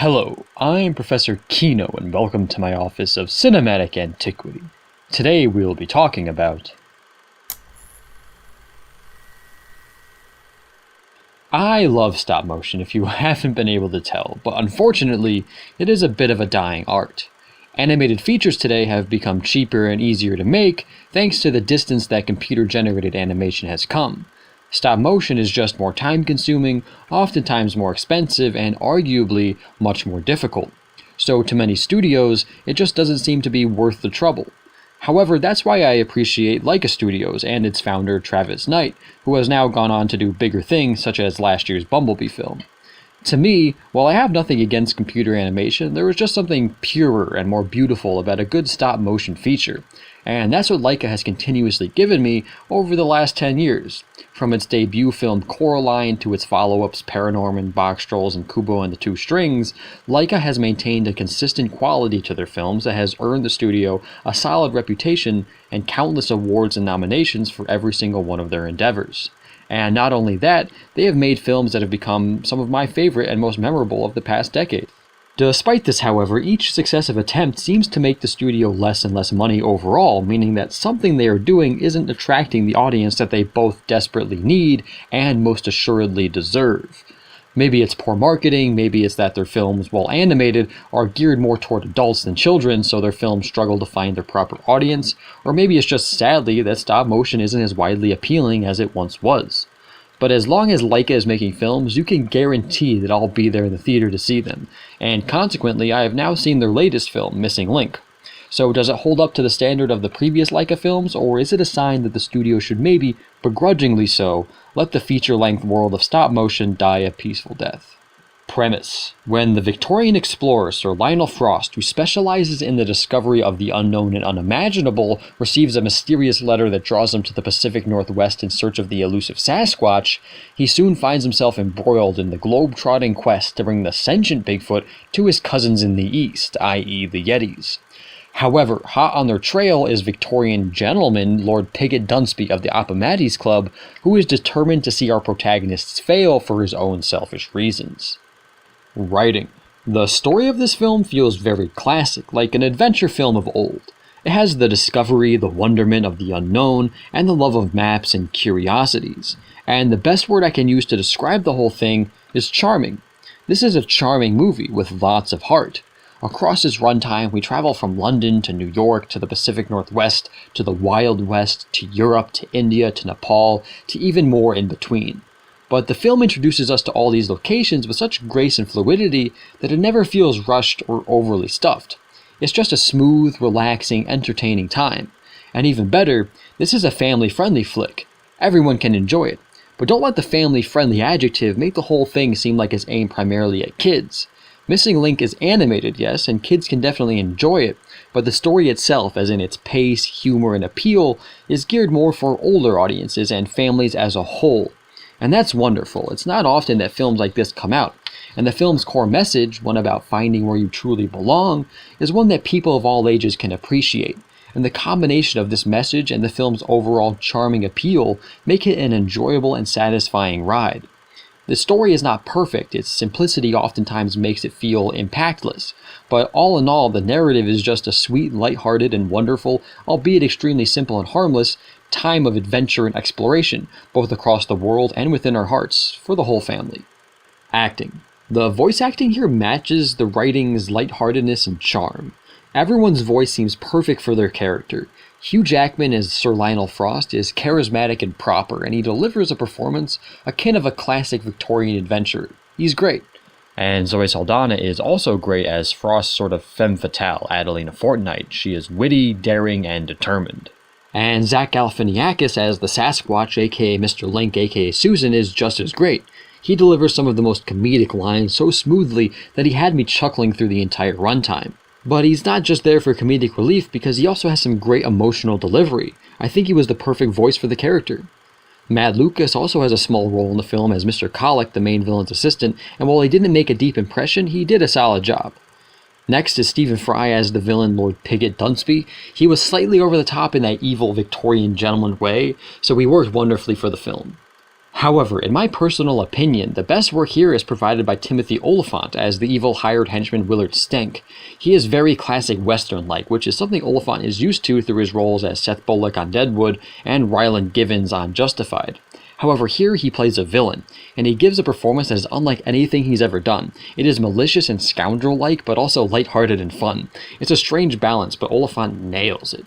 Hello, I'm Professor Kino and welcome to my Office of Cinematic Antiquity. Today we'll be talking about... I love stop motion if you haven't been able to tell, but unfortunately, it is a bit of a dying art. Animated features today have become cheaper and easier to make thanks to the distance that computer-generated animation has come. Stop motion is just more time-consuming, oftentimes more expensive, and arguably much more difficult. So to many studios, it just doesn't seem to be worth the trouble. However, that's why I appreciate Leica Studios and its founder Travis Knight, who has now gone on to do bigger things such as last year's Bumblebee film. To me, while I have nothing against computer animation, there was just something purer and more beautiful about a good stop-motion feature, and that's what Leica has continuously given me over the last 10 years. From its debut film Coraline to its follow-ups Paranorman, Box Trolls, and Kubo and the Two Strings, Leica has maintained a consistent quality to their films that has earned the studio a solid reputation and countless awards and nominations for every single one of their endeavors. And not only that, they have made films that have become some of my favorite and most memorable of the past decade. Despite this, however, each successive attempt seems to make the studio less and less money overall, meaning that something they are doing isn't attracting the audience that they both desperately need and most assuredly deserve. Maybe it's poor marketing, maybe it's that their films, while animated, are geared more toward adults than children, so their films struggle to find their proper audience, or maybe it's just sadly that stop motion isn't as widely appealing as it once was. But as long as Leica is making films, you can guarantee that I'll be there in the theater to see them, and consequently I have now seen their latest film, Missing Link. So does it hold up to the standard of the previous Leica films, or is it a sign that the studio should maybe, begrudgingly so, let the feature-length world of stop motion die a peaceful death? Premise. When the Victorian explorer Sir Lionel Frost, who specializes in the discovery of the unknown and unimaginable, receives a mysterious letter that draws him to the Pacific Northwest in search of the elusive Sasquatch, he soon finds himself embroiled in the globe-trotting quest to bring the sentient Bigfoot to his cousins in the East, i.e. the Yetis. However, hot on their trail is Victorian gentleman Lord Pigot Dunsby of the Appomattox Club, who is determined to see our protagonists fail for his own selfish reasons. Writing. The story of this film feels very classic, like an adventure film of old. It has the discovery, the wonderment of the unknown, and the love of maps and curiosities. And the best word I can use to describe the whole thing is charming. This is a charming movie with lots of heart. Across its runtime, we travel from London to New York to the Pacific Northwest to the Wild West to Europe to India to Nepal to even more in between. But the film introduces us to all these locations with such grace and fluidity that it never feels rushed or overly stuffed. It's just a smooth, relaxing, entertaining time. And even better, this is a family-friendly flick. Everyone can enjoy it. But don't let the family-friendly adjective make the whole thing seem like it's aimed primarily at kids. Missing Link is animated, yes, and kids can definitely enjoy it, but the story itself, as in its pace, humor, and appeal, is geared more for older audiences and families as a whole. And that's wonderful. It's not often that films like this come out, and the film's core message, one about finding where you truly belong, is one that people of all ages can appreciate. And the combination of this message and the film's overall charming appeal make it an enjoyable and satisfying ride. The story is not perfect, its simplicity oftentimes makes it feel impactless, but all in all, the narrative is just a sweet, lighthearted, and wonderful, albeit extremely simple and harmless, time of adventure and exploration, both across the world and within our hearts, for the whole family. Acting. The voice acting here matches the writing's lightheartedness and charm. Everyone's voice seems perfect for their character. Hugh Jackman as Sir Lionel Frost is charismatic and proper, and he delivers a performance akin of a classic Victorian adventurer. He's great. And Zoe Saldana is also great as Frost's sort of femme fatale, Adelina Fortnite. She is witty, daring, and determined. And Zach Galifianakis as the Sasquatch, aka Mr. Link, aka Susan, is just as great. He delivers some of the most comedic lines so smoothly that he had me chuckling through the entire runtime. But he's not just there for comedic relief because he also has some great emotional delivery. I think he was the perfect voice for the character. Mad Lucas also has a small role in the film as Mr. Colic, the main villain's assistant, and while he didn't make a deep impression, he did a solid job. Next is Stephen Fry as the villain Lord Pigot Dunsby. He was slightly over the top in that evil Victorian gentleman way, so he worked wonderfully for the film. However, in my personal opinion, the best work here is provided by Timothy Olyphant as the evil hired henchman Willard Stenk. He is very classic Western-like, which is something Olyphant is used to through his roles as Seth Bullock on Deadwood and Ryland Givens on Justified. However, here he plays a villain, and he gives a performance that is unlike anything he's ever done. It is malicious and scoundrel-like, but also lighthearted and fun. It's a strange balance, but Olyphant nails it.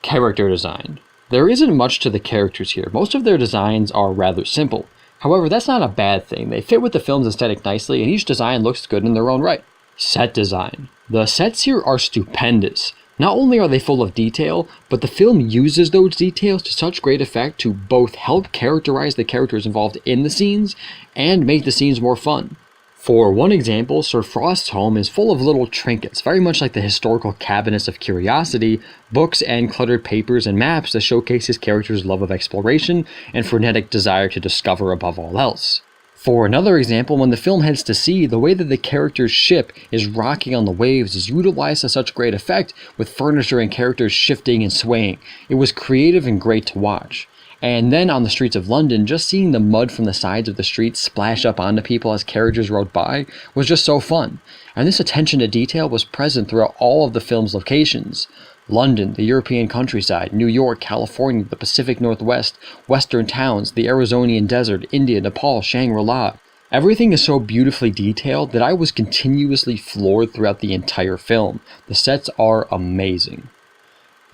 Character design. There isn't much to the characters here. Most of their designs are rather simple. However, that's not a bad thing. They fit with the film's aesthetic nicely, and each design looks good in their own right. Set design. The sets here are stupendous. Not only are they full of detail, but the film uses those details to such great effect to both help characterize the characters involved in the scenes and make the scenes more fun. For one example, Sir Frost's home is full of little trinkets, very much like the historical cabinets of curiosity, books and cluttered papers and maps that showcase his character's love of exploration and frenetic desire to discover above all else. For another example, when the film heads to sea, the way that the character's ship is rocking on the waves is utilized to such great effect, with furniture and characters shifting and swaying. It was creative and great to watch. And then on the streets of London, just seeing the mud from the sides of the streets splash up onto people as carriages rode by was just so fun. And this attention to detail was present throughout all of the film's locations. London, the European countryside, New York, California, the Pacific Northwest, Western towns, the Arizonian desert, India, Nepal, Shangri-La. Everything is so beautifully detailed that I was continuously floored throughout the entire film. The sets are amazing.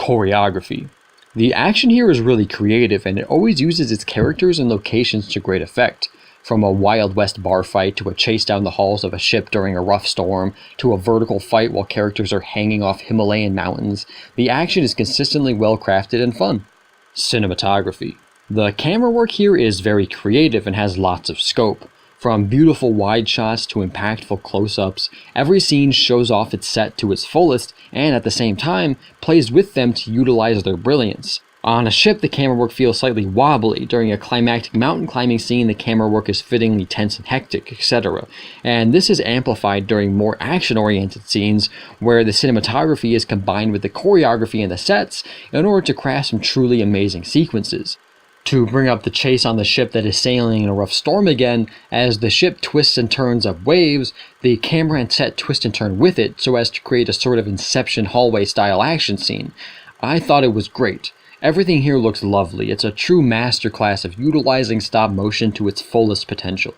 Choreography. The action here is really creative, and it always uses its characters and locations to great effect. From a Wild West bar fight to a chase down the halls of a ship during a rough storm, to a vertical fight while characters are hanging off Himalayan mountains, the action is consistently well crafted and fun. Cinematography. The camera work here is very creative and has lots of scope. From beautiful wide shots to impactful close-ups, every scene shows off its set to its fullest and at the same time plays with them to utilize their brilliance. On a ship, the camera work feels slightly wobbly. During a climactic mountain climbing scene, the camera work is fittingly tense and hectic, etc. And this is amplified during more action-oriented scenes where the cinematography is combined with the choreography and the sets in order to craft some truly amazing sequences. To bring up the chase on the ship that is sailing in a rough storm again, as the ship twists and turns up waves, the camera and set twist and turn with it so as to create a sort of Inception hallway style action scene. I thought it was great. Everything here looks lovely. It's a true masterclass of utilizing stop motion to its fullest potential.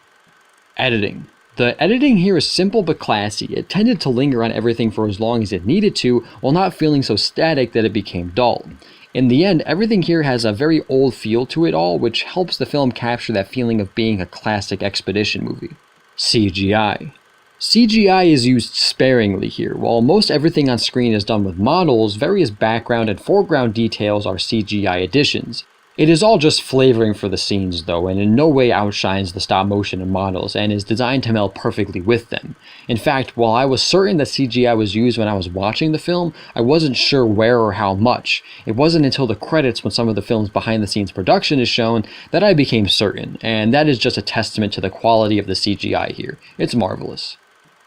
Editing. The editing here is simple but classy. It tended to linger on everything for as long as it needed to, while not feeling so static that it became dull. In the end, everything here has a very old feel to it all, which helps the film capture that feeling of being a classic expedition movie. CGI. CGI is used sparingly here. While most everything on screen is done with models, various background and foreground details are CGI additions. It is all just flavoring for the scenes though, and in no way outshines the stop motion and models, and is designed to meld perfectly with them. In fact, while I was certain that CGI was used when I was watching the film, I wasn't sure where or how much. It wasn't until the credits, when some of the film's behind the scenes production is shown, that I became certain, and that is just a testament to the quality of the CGI here. It's marvelous.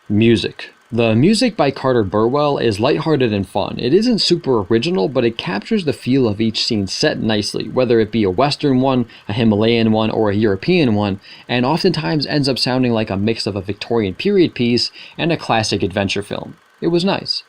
Music. The music by Carter Burwell is lighthearted and fun. It isn't super original, but it captures the feel of each scene set nicely, whether it be a Western one, a Himalayan one, or a European one, and oftentimes ends up sounding like a mix of a Victorian period piece and a classic adventure film. It was nice.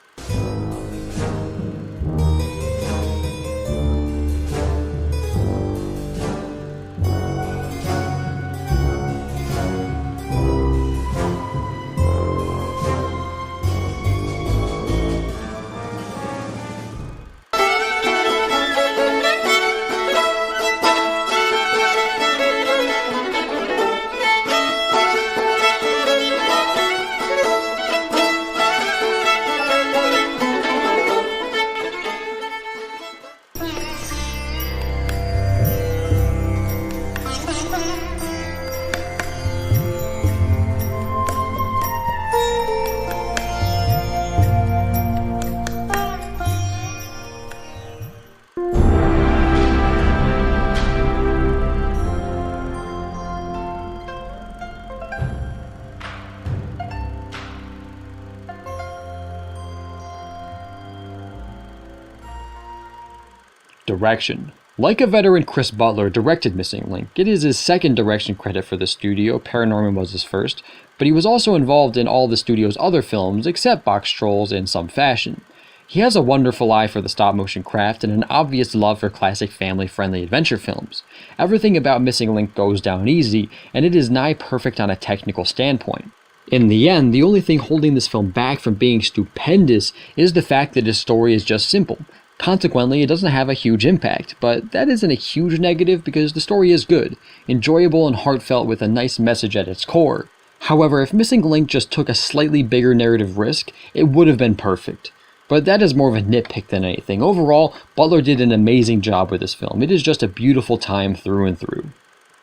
Direction. Leica veteran Chris Butler directed Missing Link. It is his second direction credit for the studio. Paranorman was his first, but he was also involved in all the studio's other films except Box Trolls in some fashion. He has a wonderful eye for the stop-motion craft and an obvious love for classic family-friendly adventure films. Everything about Missing Link goes down easy, and it is nigh perfect on a technical standpoint. In the end, the only thing holding this film back from being stupendous is the fact that his story is just simple. Consequently, it doesn't have a huge impact, but that isn't a huge negative because the story is good, enjoyable and heartfelt with a nice message at its core. However, if Missing Link just took a slightly bigger narrative risk, it would have been perfect. But that is more of a nitpick than anything. Overall, Butler did an amazing job with this film. It is just a beautiful time through and through.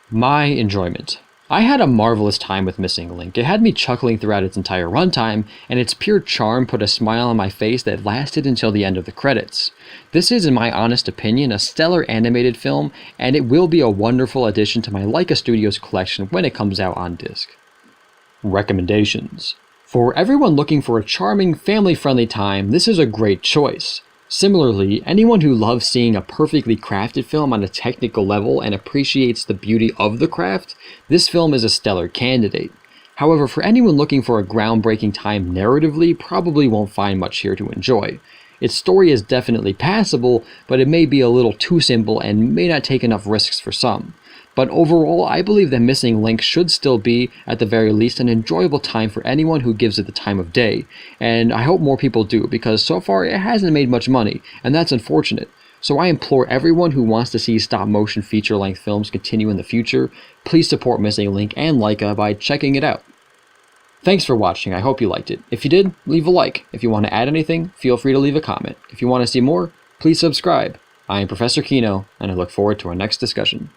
My enjoyment. I had a marvelous time with Missing Link. It had me chuckling throughout its entire runtime, and its pure charm put a smile on my face that lasted until the end of the credits. This is, in my honest opinion, a stellar animated film, and it will be a wonderful addition to my Leica Studios collection when it comes out on disc. Recommendations. For everyone looking for a charming, family-friendly time, this is a great choice. Similarly, anyone who loves seeing a perfectly crafted film on a technical level and appreciates the beauty of the craft, this film is a stellar candidate. However, for anyone looking for a groundbreaking time narratively, probably won't find much here to enjoy. Its story is definitely passable, but it may be a little too simple and may not take enough risks for some. But overall, I believe that Missing Link should still be, at the very least, an enjoyable time for anyone who gives it the time of day, and I hope more people do, because so far it hasn't made much money, and that's unfortunate. So I implore everyone who wants to see stop-motion feature-length films continue in the future, please support Missing Link and Leica by checking it out. Thanks for watching, I hope you liked it. If you did, leave a like. If you want to add anything, feel free to leave a comment. If you want to see more, please subscribe. I am Professor Kino, and I look forward to our next discussion.